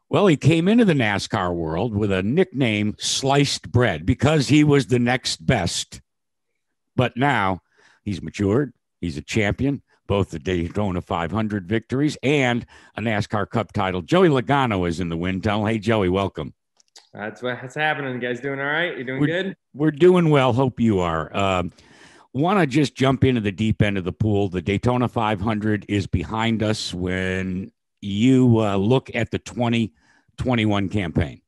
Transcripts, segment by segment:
Well, he came into the NASCAR world with a nickname, Sliced Bread, because he was the next best. But now he's matured. He's a champion, both the Daytona 500 victories and a NASCAR Cup title. Joey Logano is in the wind tunnel. Hey, Joey, welcome. What's happening. You guys doing all right? You doing We're good? we're doing well. Hope you are. Want to just jump into the deep end of the pool. The Daytona 500 is behind us when you look at the 2021 campaign.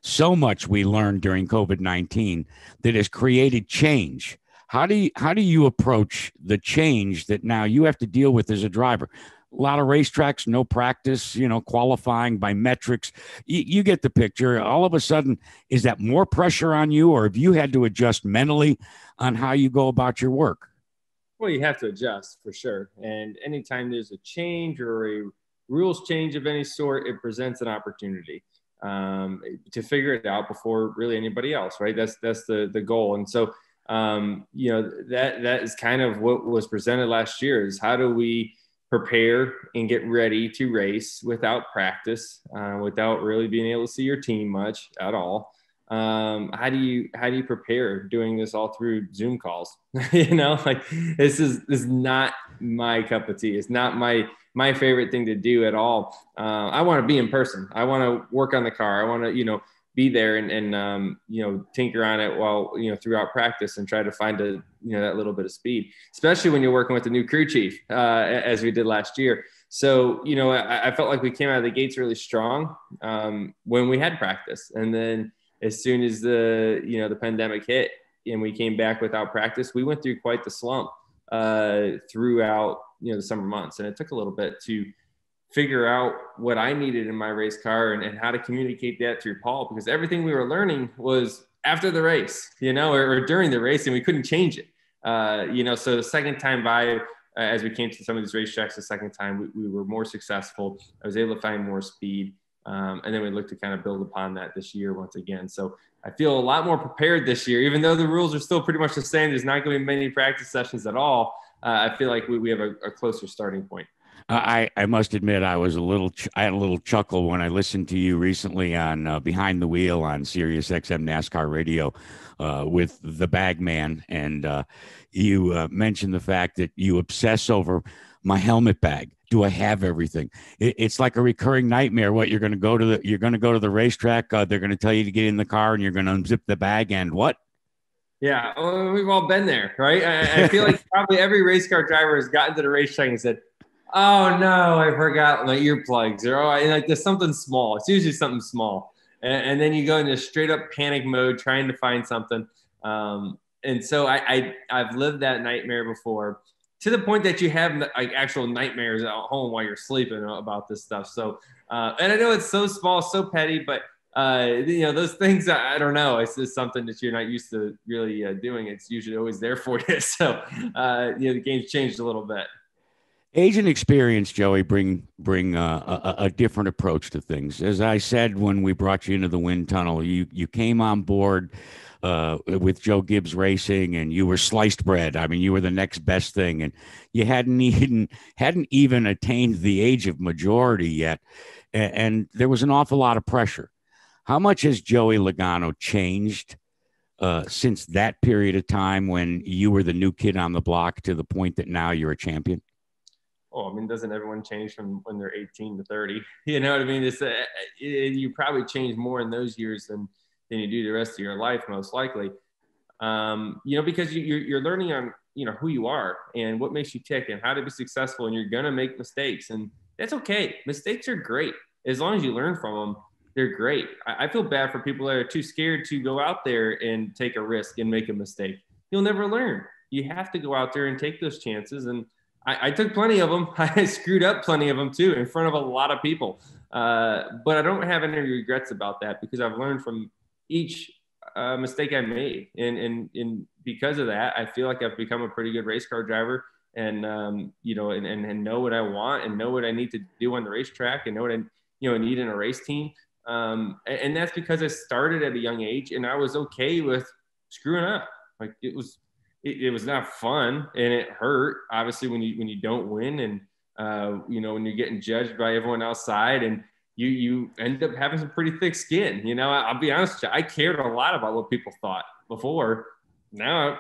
So much we learned during COVID-19 that has created change. How do you approach the change that now you have to deal with as a driver? A lot of racetracks, no practice, qualifying by metrics. You get the picture. All of a sudden, is that more pressure on you, or have you had to adjust mentally on how you go about your work? Well, you have to adjust for sure. And anytime there's a change or a rules change of any sort, it presents an opportunity to figure it out before really anybody else, right? That's the goal. And so, that is kind of what was presented last year is how do we prepare and get ready to race without practice, without really being able to see your team much at all. How do you prepare doing this all through Zoom calls? Like this is not my cup of tea. It's not my favorite thing to do at all. I want to be in person. I want to work on the car. I want to be there and tinker on it while throughout practice and try to find that little bit of speed, especially when you're working with the new crew chief, as we did last year. So I felt like we came out of the gates really strong when we had practice, and then as soon as the pandemic hit and we came back without practice, we went through quite the slump throughout the summer months, and it took a little bit to figure out what I needed in my race car and how to communicate that through Paul, because everything we were learning was after the race, or during the race, and we couldn't change it. So the second time by, as we came to some of these racetracks, the second time we were more successful. I was able to find more speed. And then we look to kind of build upon that this year once again. So I feel a lot more prepared this year, even though the rules are still pretty much the same. There's not going to be many practice sessions at all. I feel like we have a closer starting point. I must admit I had a little chuckle when I listened to you recently on Behind the Wheel on Sirius XM NASCAR Radio with the Bagman, and you mentioned the fact that you obsess over my helmet bag. Do I have everything? It's like a recurring nightmare. What you're going to go to the racetrack. They're going to tell you to get in the car, and you're going to unzip the bag, and what? Yeah, well, we've all been there, right? I feel like probably every race car driver has gotten to the racetrack and said, "Oh no, I forgot my earplugs," or "Oh, like there's something small." It's usually something small, and then you go into straight up panic mode trying to find something. And so I've lived that nightmare before, to the point that you have like actual nightmares at home while you're sleeping about this stuff. So, and I know it's so small, so petty, but those things, I don't know. It's just something that you're not used to really doing. It's usually always there for you. So, the game's changed a little bit. Age and experience, Joey, bring a different approach to things. As I said when we brought you into the wind tunnel, you came on board with Joe Gibbs Racing, and you were sliced bread. I mean, you were the next best thing, and you hadn't even attained the age of majority yet, and there was an awful lot of pressure. How much has Joey Logano changed since that period of time when you were the new kid on the block to the point that now you're a champion? Oh, I mean, doesn't everyone change from when they're 18 to 30? You know what I mean? You probably change more in those years than you do the rest of your life, most likely. Because you're learning on, who you are and what makes you tick and how to be successful. And you're going to make mistakes, and that's okay. Mistakes are great. As long as you learn from them, they're great. I feel bad for people that are too scared to go out there and take a risk and make a mistake. You'll never learn. You have to go out there and take those chances. And I took plenty of them. I screwed up plenty of them too in front of a lot of people. But I don't have any regrets about that because I've learned from each mistake I made. And because of that, I feel like I've become a pretty good race car driver and know what I want and know what I need to do on the racetrack and know what I need in a race team. And that's because I started at a young age and I was okay with screwing up. Like it was not fun and it hurt obviously when you don't win and when you're getting judged by everyone outside and you end up having some pretty thick skin. You know, I'll be honest with you, I cared a lot about what people thought before. Now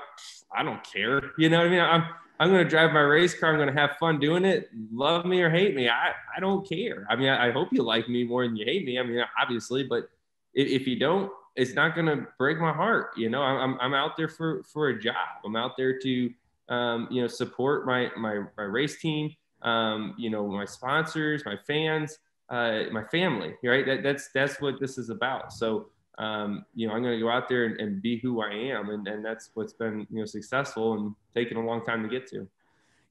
I don't care. You know what I mean? I'm going to drive my race car. I'm going to have fun doing it. Love me or hate me. I don't care. I mean, I hope you like me more than you hate me. I mean, obviously, but if you don't, it's not going to break my heart. You know, I'm out there for a job. I'm out there to, you know, support my race team, you know, my sponsors, my fans, my family, right? That's what this is about. So, you know, I'm going to go out there and be who I am. And that's what's been, you know, successful and taken a long time to get to.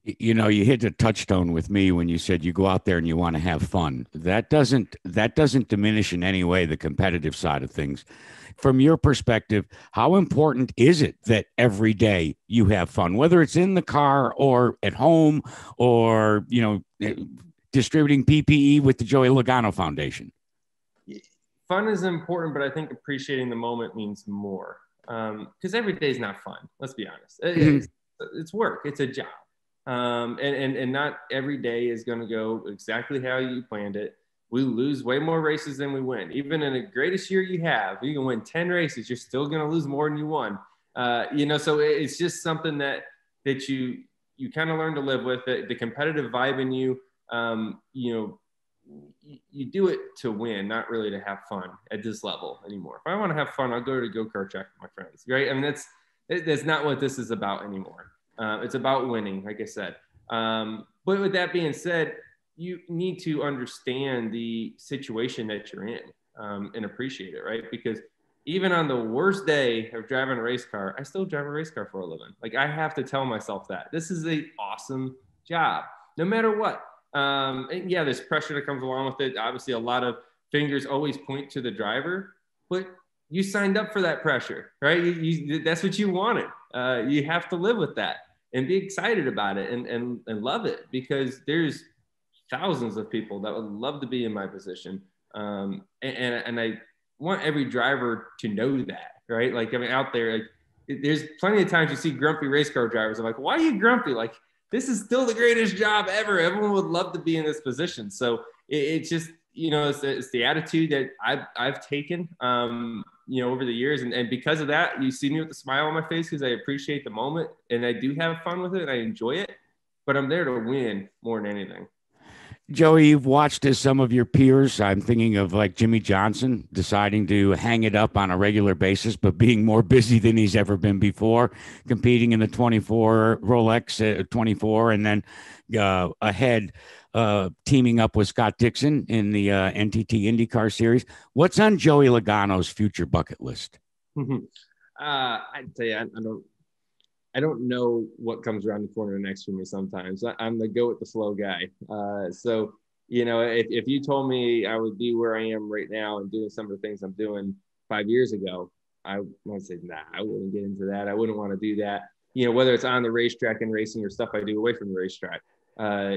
You know, you hit a touchstone with me when you said you go out there and you want to have fun. That doesn't diminish in any way the competitive side of things. From your perspective, how important is it that every day you have fun, whether it's in the car or at home or, you know, distributing PPE with the Joey Logano Foundation? Fun is important, but I think appreciating the moment means more. Because every day is not fun. Let's be honest. It's work. It's a job. And not every day is going to go exactly how you planned it. We lose way more races than we win. Even in the greatest year you have, you can win 10 races. You're still going to lose more than you won. You know, so it's just something that you kind of learn to live with. The competitive vibe in you, you know, you do it to win, not really to have fun at this level anymore. If I want to have fun, I'll go to a go-kart track with my friends, right? I mean, that's not what this is about anymore. It's about winning, like I said. But with that being said, you need to understand the situation that you're in and appreciate it, right? Because even on the worst day of driving a race car, I still drive a race car for a living. Like, I have to tell myself that this is an awesome job, no matter what. And yeah, there's pressure that comes along with it. Obviously, a lot of fingers always point to the driver, but you signed up for that pressure, right? That's what you wanted. You have to live with that and be excited about it and love it, because there's thousands of people that would love to be in my position. And I want every driver to know that, right? Like, I mean, out there, like, there's plenty of times you see grumpy race car drivers. I'm like, why are you grumpy? Like, this is still the greatest job ever. Everyone would love to be in this position. So it's just, you know, it's the attitude that I've taken, you know, over the years. And because of that, you see me with a smile on my face because I appreciate the moment and I do have fun with it and I enjoy it, but I'm there to win more than anything. Joey, you've watched as some of your peers, I'm thinking of like Jimmy Johnson, deciding to hang it up on a regular basis, but being more busy than he's ever been before, competing in the 24 Rolex 24, and then ahead, teaming up with Scott Dixon in the NTT IndyCar Series. What's on Joey Logano's future bucket list? I'd say I don't know what comes around the corner next for me sometimes. I'm the go with the flow guy. So, you know, if you told me I would be where I am right now and doing some of the things I'm doing 5 years ago, I might say, nah, I wouldn't get into that. I wouldn't want to do that. You know, whether it's on the racetrack and racing or stuff I do away from the racetrack.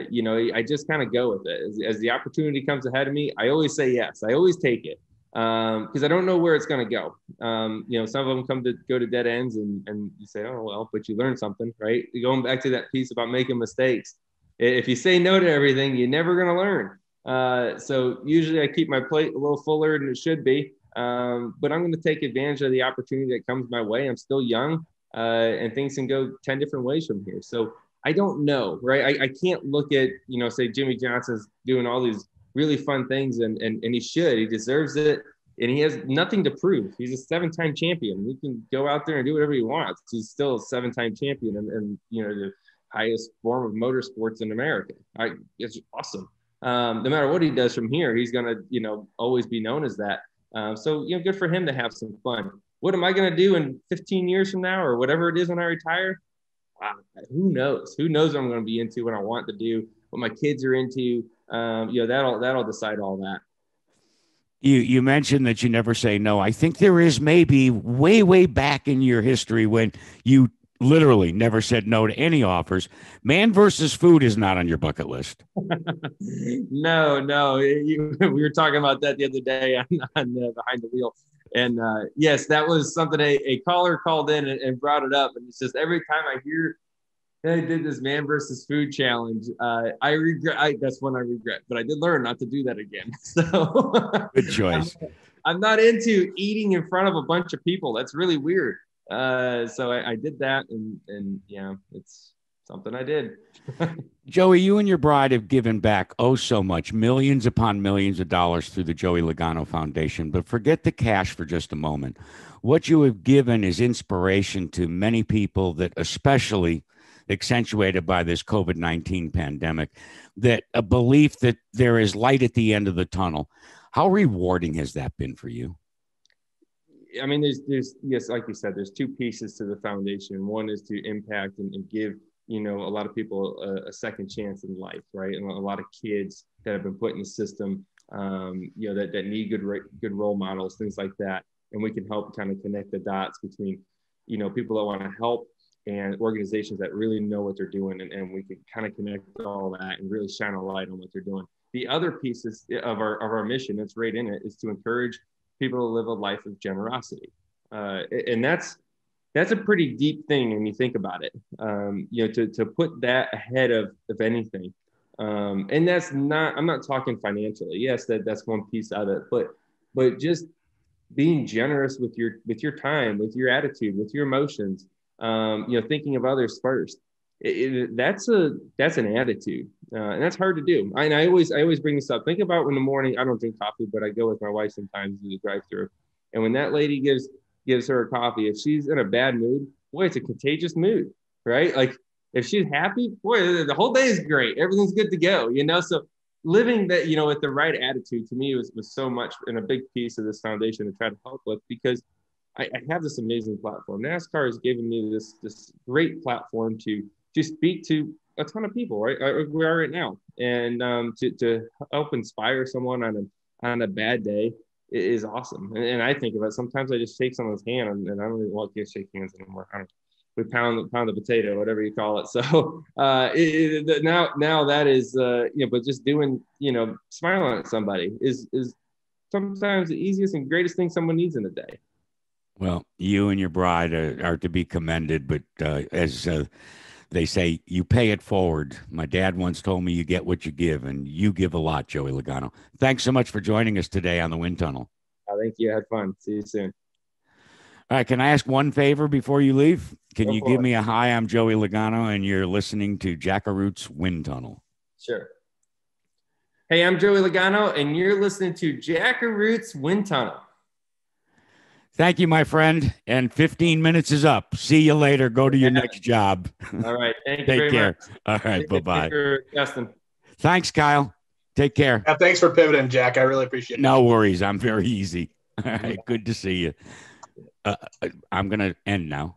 You know, I just kind of go with it. As the opportunity comes ahead of me, I always say yes. I always take it. Because I don't know where it's going to go. You know, some of them go to dead ends and you say, oh, well, but you learned something, right? Going back to that piece about making mistakes. If you say no to everything, you're never going to learn. So usually I keep my plate a little fuller than it should be. But I'm going to take advantage of the opportunity that comes my way. I'm still young and things can go 10 different ways from here. So I don't know, right? I can't look at, you know, say Jimmy Johnson's doing all these really fun things and he should, he deserves it. And he has nothing to prove. He's a 7-time champion. He can go out there and do whatever he wants. He's still a 7-time champion and you know, the highest form of motorsports in America. It's awesome. No matter what he does from here, he's going to, you know, always be known as that. So, you know, good for him to have some fun. What am I going to do in 15 years from now or whatever it is when I retire? Who knows? Who knows what I'm going to be into, what I want to do, what my kids are into. You know, that'll decide all that. You mentioned that you never say no. I think there is maybe way back in your history when you literally never said no to any offers. Man versus food is not on your bucket list. No. We were talking about that the other day on Behind the Wheel. And yes, that was something a caller called in and brought it up. And it's just every time I hear I did this man versus food challenge. I regret. That's one I regret, but I did learn not to do that again. So Good choice. I'm not into eating in front of a bunch of people. That's really weird. So I did that, and yeah, it's something I did. Joey, you and your bride have given back oh so much, millions upon millions of dollars through the Joey Logano Foundation. But forget the cash for just a moment. What you have given is inspiration to many people that, especially accentuated by this COVID-19 pandemic, that a belief that there is light at the end of the tunnel. How rewarding has that been for you? I mean, there's yes, like you said, there's two pieces to the foundation. One is to impact and give, a lot of people a second chance in life, right? And a lot of kids that have been put in the system, that need good role models, things like that. And we can help kind of connect the dots between, people that want to help and organizations that really know what they're doing. And we can kind of connect all that and really shine a light on what they're doing. The other pieces of our mission, that's right in it, is to encourage people to live a life of generosity. And that's a pretty deep thing when you think about it. To put that ahead of anything. And I'm not talking financially. Yes, that's one piece of it, but just being generous with your time, with your attitude, with your emotions, thinking of others first. That's an attitude, and that's hard to do. I always bring this up. Think about when in the morning, I don't drink coffee, but I go with my wife sometimes to the drive-through, and when that lady gives her a coffee, if she's in a bad mood, boy, it's a contagious mood, right? Like if she's happy, boy, the whole day is great. Everything's good to go, So living that, with the right attitude to me was so much and a big piece of this foundation to try to help with, because I have this amazing platform. NASCAR has given me this great platform to speak to a ton of people, right? We are right now, and to help inspire someone on a bad day is awesome. And I think about it, sometimes I just shake someone's hand, and I don't even want to shake hands anymore. We pound the potato, whatever you call it. So now that is but just doing smiling at somebody is sometimes the easiest and greatest thing someone needs in a day. Well, you and your bride are to be commended, but as they say, you pay it forward. My dad once told me you get what you give, and you give a lot, Joey Logano. Thanks so much for joining us today on the Wind Tunnel. Thank you. I had fun. See you soon. All right. Can I ask one favor before you leave? Can you give me a hi? I'm Joey Logano, and you're listening to Jackaroot's Wind Tunnel. Sure. Hey, I'm Joey Logano, and you're listening to Jackaroot's Wind Tunnel. Thank you, my friend. And 15 minutes is up. See you later. Go to your next job. All right. Thank you Take very care. much. All right. Bye-bye. Justin. Thanks, Kyle. Take care. Yeah, thanks for pivoting, Jack. I really appreciate it. No worries. I'm very easy. All right. Good to see you. I'm going to end now.